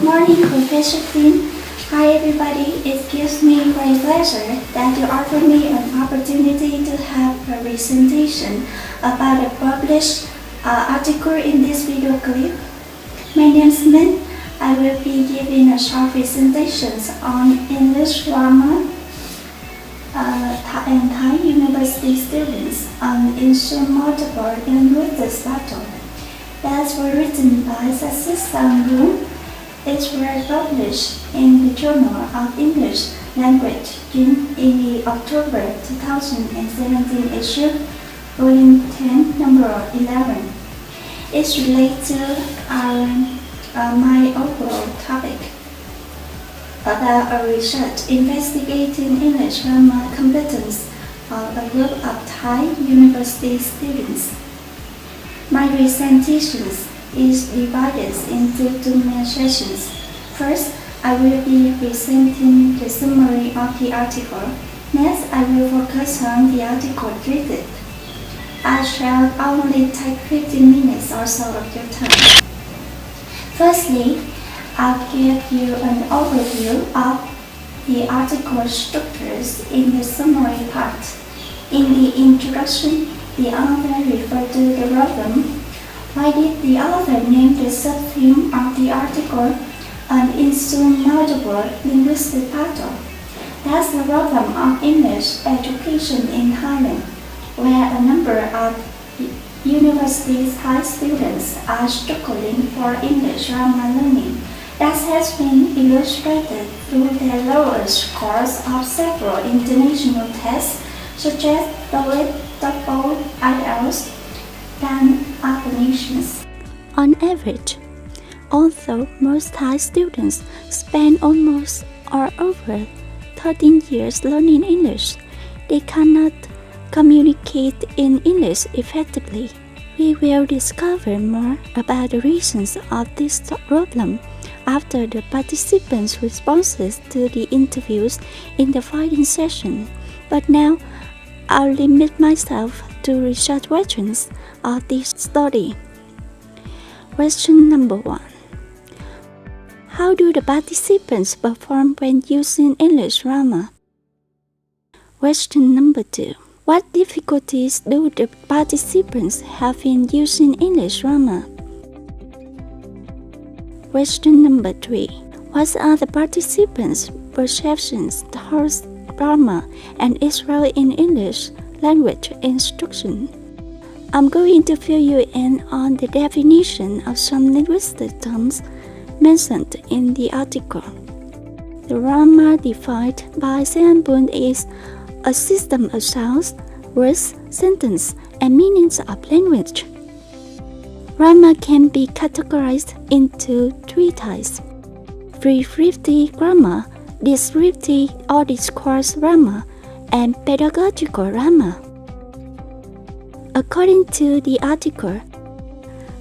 Good morning, Professor Quinn. Hi everybody, it gives me great pleasure that you offer me an opportunity to have a presentation about a published article in this video clip. My name is Min. I will be giving a short presentation on English grammar and Thai University students on insurmountable linguistic battle. That were written by Sasistan Room. It was published in the Journal of English Language in October 2017 issue, volume 10, number 11. It's related to my overall topic about a research investigating English grammar competence of a group of Thai University students. My presentation is divided into two main sessions. First, I will be presenting the summary of the article. Next, I will focus on the article treated. I shall only take 15 minutes or so of your time. Firstly, I'll give you an overview of the article structures in the summary part. In the introduction, the author referred to the problem. Why did the author name the subtheme of the article an insurmountable linguistic battle? That's the problem of English education in Thailand, where a number of university Thai students are struggling for English grammar learning. That has been illustrated through their lower scores of several international tests, such as TOEIC, TOEFL, IELTS, than other nations. On average, although most Thai students spend almost or over 13 years learning English, they cannot communicate in English effectively. We will discover more about the reasons of this problem after the participants' responses to the interviews in the following session. But now, I'll limit myself to research questions of this study. Question number 1. How do the participants perform when using English grammar? Question number 2. What difficulties do the participants have in using English grammar? Question number 3. What are the participants' perceptions towards grammar and its role in English language instruction? I'm going to fill you in on the definition of some linguistic terms mentioned in the article. The grammar defined by Seanbun is a system of sounds, words, sentences, and meanings of language. Grammar can be categorized into 3 types: prescriptive grammar, descriptive or discourse grammar, and pedagogical grammar. According to the article,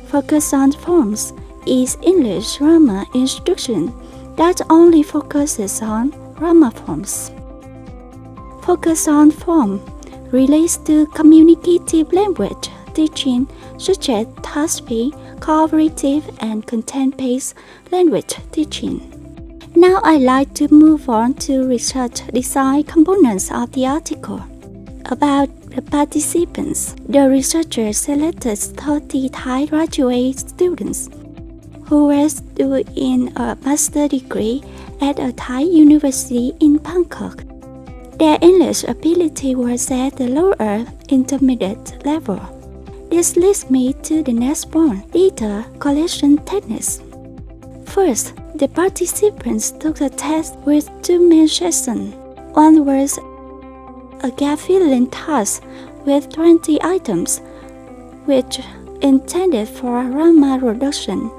focus on forms is English grammar instruction that only focuses on grammar forms. Focus on form relates to communicative language teaching such as task-based, cooperative, and content-based language teaching. Now I'd like to move on to research design components of the article. About the participants, the researchers selected 30 Thai graduate students who were doing a master's degree at a Thai university in Bangkok. Their English ability was at the lower intermediate level. This leads me to the next point: data collection techniques. First, the participants took the test with 2 main sessions. One was a gap-filling task with 20 items, which intended for grammar reduction,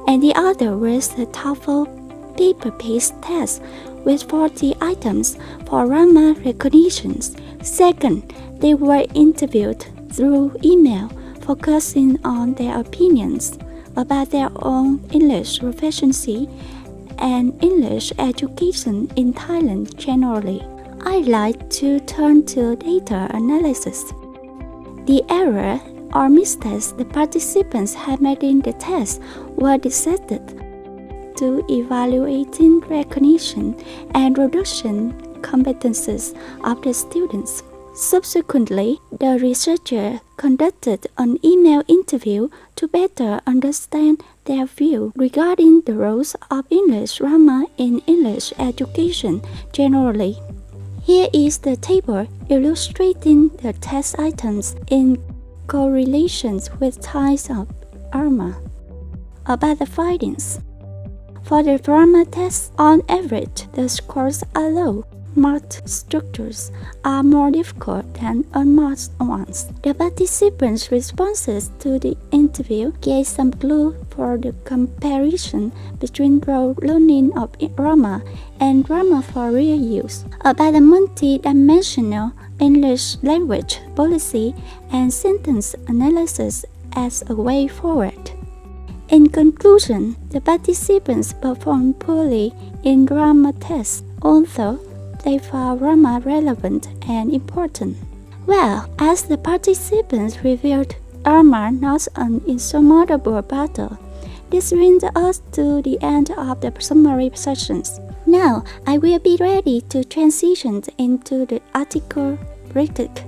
and the other was the TOEFL paper-based test with 40 items for grammar recognitions. Second, they were interviewed through email, focusing on their opinions about their own English proficiency and English education in Thailand generally. I'd like to turn to data analysis. The error or mistakes the participants had made in the test were dissected to evaluating recognition and production competences of the students. Subsequently, the researcher conducted an email interview to better understand their view regarding the roles of English grammar in English education generally. Here is the table illustrating the test items in correlation with types of grammar. About the findings. For the grammar test, on average, the scores are low. Marked structures are more difficult than unmarked ones. The participants' responses to the interview gave some clue for the comparison between rote learning of grammar and grammar for real use, about the multi-dimensional English language policy and sentence analysis as a way forward. In conclusion, the participants performed poorly in grammar tests, although they found grammar relevant and important. Well, as the participants revealed, grammar not an insurmountable battle. This brings us to the end of the summary sessions. Now, I will be ready to transition into the article critique.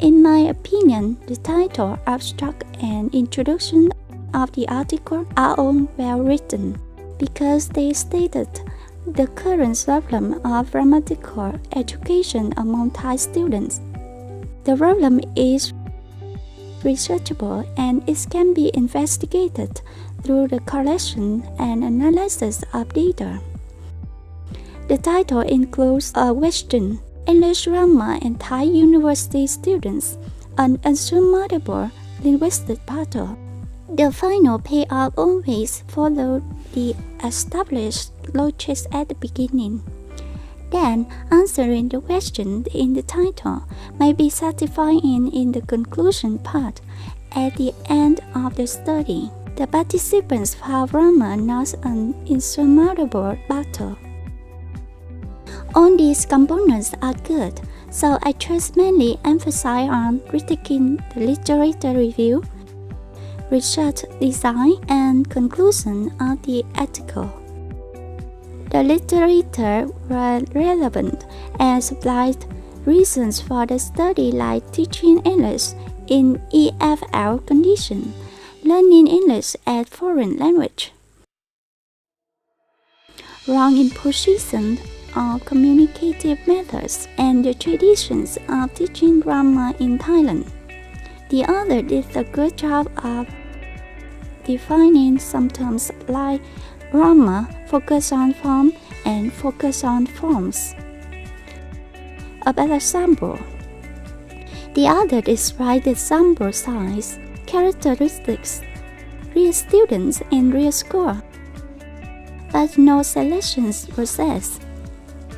In my opinion, the title, abstract, and introduction of the article are all well written because they stated the current problem of grammatical education among Thai students. The problem is researchable and it can be investigated through the collection and analysis of data. The title includes a question: English grammar and Thai university students, an insurmountable linguistic battle. The final payoff always followed the established logic at the beginning. Then, answering the question in the title may be satisfying in the conclusion part at the end of the study. The participants found grammar not an insurmountable battle. All these components are good, so I just mainly emphasize on critiquing the literature review, research design, and conclusion of the article. The literature was relevant and supplied reasons for the study like teaching English in EFL condition, learning English as foreign language, wrong imposition of communicative methods, and the traditions of teaching grammar in Thailand. The author did a good job of defining some terms like grammar, focus on form, and focus on forms. About a sample. The author described the sample size, characteristics, real students, and real score, but no selections process.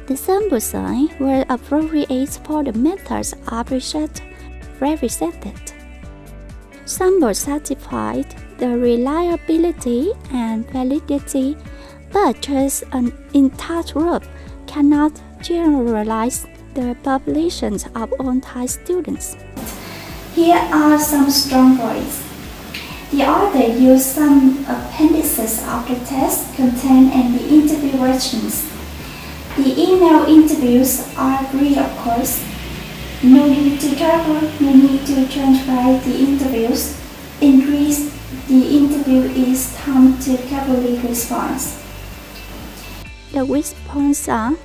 The sample size were appropriate for the methods of research represented. Samples certified the reliability and validity, but just an intact group cannot generalize the populations of all Thai students. Here are some strong points. The author used some appendices of the test content and the interview questions. The email interviews are free, of course. No need to travel, no need to transcribe the interviews. Increase the interview is time to carefully respond. The weak points are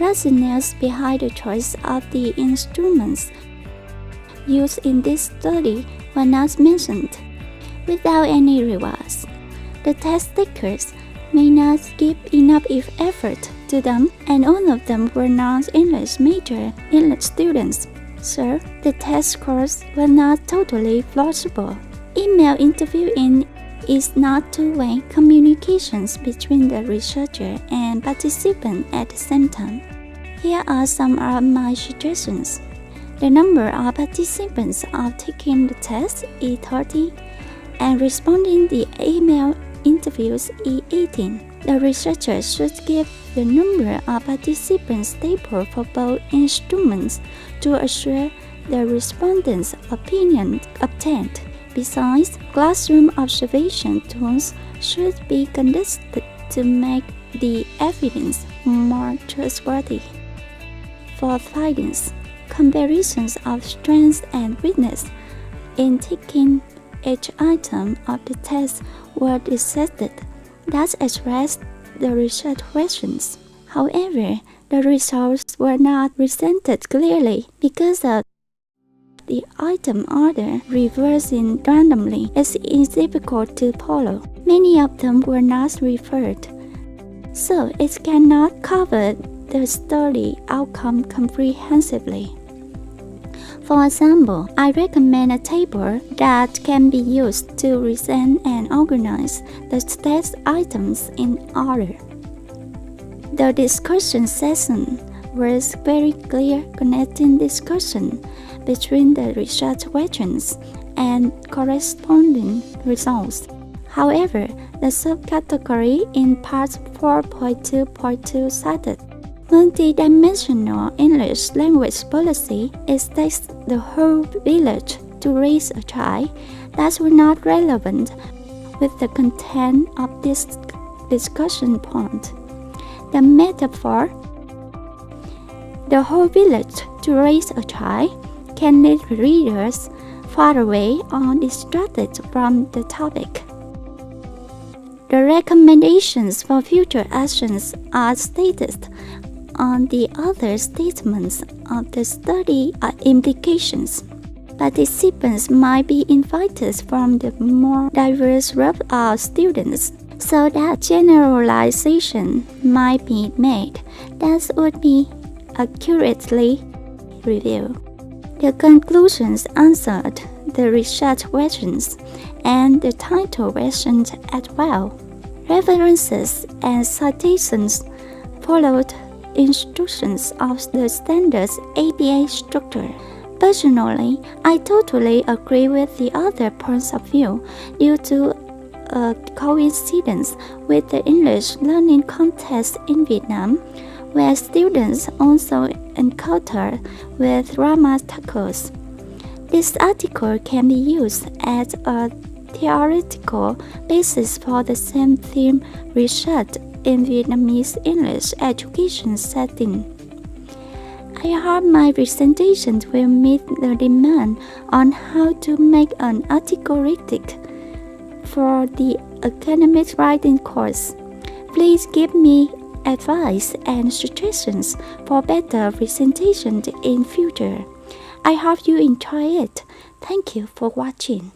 rationales behind the choice of the instruments used in this study were not mentioned. Without any rewards, the test takers may not give enough effort to them, and all of them were non-English major English students. So, the test scores were not totally plausible. Email interviewing is not two-way communications between the researcher and participant at the same time. Here are some of my suggestions. The number of participants of taking the test is 30, and responding the email interviews E18. The researchers should give the number of participants stable for both instruments to assure the respondents' opinion obtained. Besides, classroom observation tools should be conducted to make the evidence more trustworthy. For findings, comparisons of strengths and weakness in taking each item of the test were decided that addressed the research questions. However, the results were not presented clearly because of the item order reversing randomly is difficult to follow. Many of them were not referred, so it cannot cover the study outcome comprehensively. For example, I recommend a table that can be used to present and organize the test items in order. The discussion session was very clear, connecting discussion between the research questions and corresponding results. However, the subcategory in Part 4.2.2 cited multidimensional English language policy takes the whole village to raise a child that were not relevant with the content of this discussion point. The metaphor, the whole village to raise a child, can lead readers far away or distracted from the topic. The recommendations for future actions are stated on the other statements of the study implications. Participants might be invited from the more diverse group of students, so that generalization might be made that would be accurately reviewed. The conclusions answered the research questions and the title questions as well. References and citations followed instructions of the standard ABA structure. Personally, I totally agree with the other points of view due to a coincidence with the English learning contest in Vietnam, where students also encountered with grammatics. This article can be used as a theoretical basis for the same theme research in Vietnamese English education setting. I hope my presentation will meet the demand on how to make an article critic for the academic writing course. Please give me advice and suggestions for better presentation in future. I hope you enjoy it. Thank you for watching.